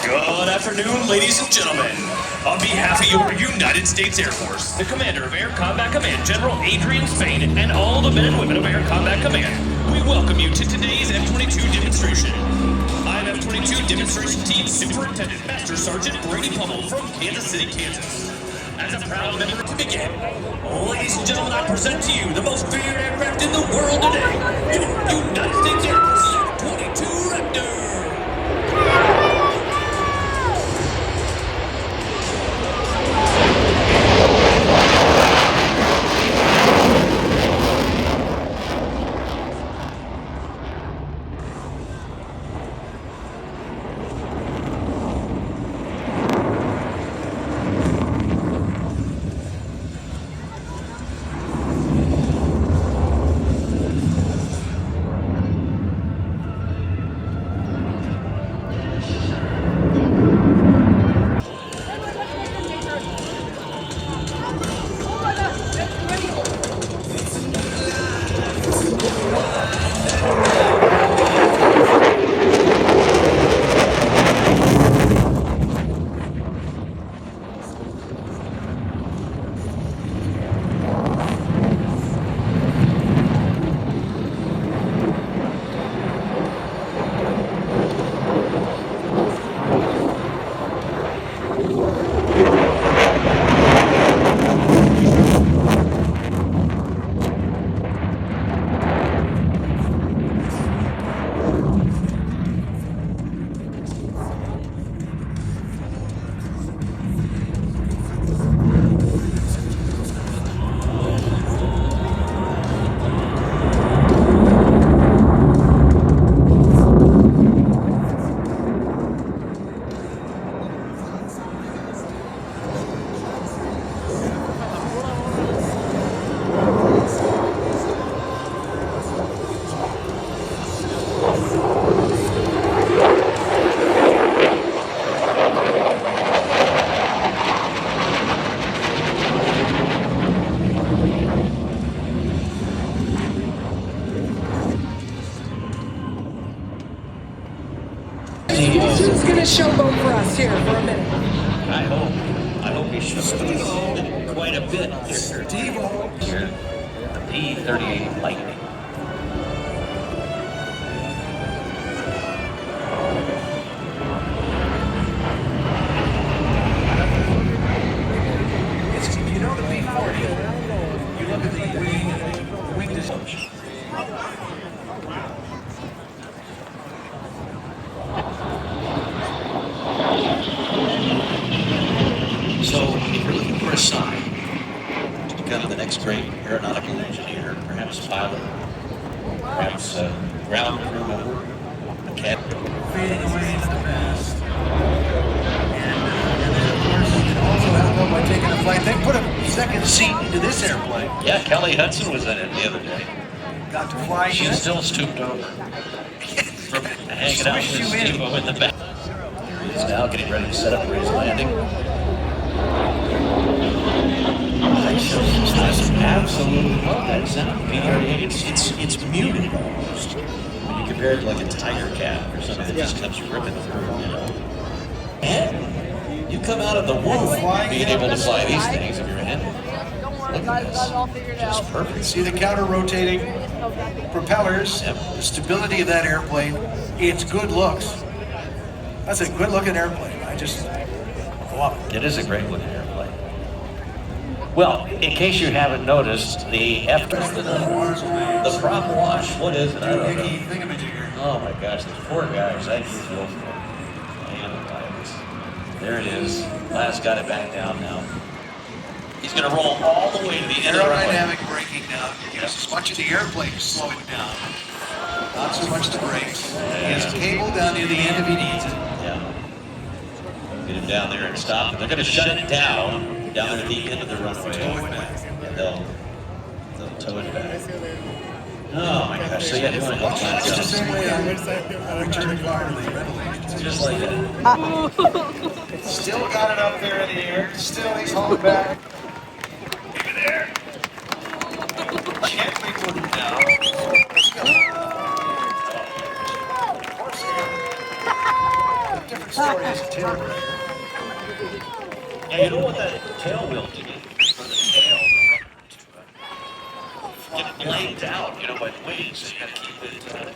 Good afternoon, ladies and gentlemen. On behalf of your United States Air Force, the Commander of Air Combat Command, General Adrian Spain, and all the men and women of Air Combat Command, we welcome you to today's F-22 demonstration. I'm F-22 Demonstration Team Superintendent Master Sergeant Brady Pummel from Kansas City, Kansas. As a proud member to begin, ladies and gentlemen, I present to you the most feared aircraft in the world today, your United States Air Force's F-22 Raptor. Who's going to showboat for us here for a minute? I hope he showboats quite a bit here. The P-38 Lightning. You know the P-40, you look at the wing design. So, if you're looking for a sign to become the next great aeronautical engineer, perhaps pilot, perhaps ground crew member, a captain. Fading away into the past. And then, of course, it also helped out by taking a flight. They put a second seat into this airplane. Yeah, Kelly Hudson was in it the other day. Got to fly in. She's still stooped over from hanging out with Steve-O in the back. He's now getting ready to set up for his landing. I absolutely love that sound. P-38, it's muted almost. When you compare it to like a tiger cat or something that just comes ripping through, you know. And you come out of the womb being able to fly these things if you're in. Look at this. Just perfect. See the counter-rotating propellers, the stability of that airplane. It's good looks. That's a good-looking airplane. I just love it. It is a great looking airplane. Well, in case you haven't noticed, the the prop wash, what is it? I don't know. Oh my gosh, these poor guys, I just feel for them. There it is. Last got it back down now. He's going to roll all the way to the end of the runway. Aerodynamic braking now. Yes, as much of the airplane is slowing down. Not so much the brakes. He has a cable down near the end if he needs it. Yeah. Get him down there and stop. And they're going to shut it down there at the end of the runway. And they'll tow it back. Oh my gosh, so yeah, you want to help find It's the same way I return a car to the rental agency. just like that. Still got it up there in the air. Still he's holding back. Keep it there. Gently put it down. Of course, different story is tail. Yeah, you don't want that tail wheel to get for the tail to get blanked out, by the wings. So you got to keep it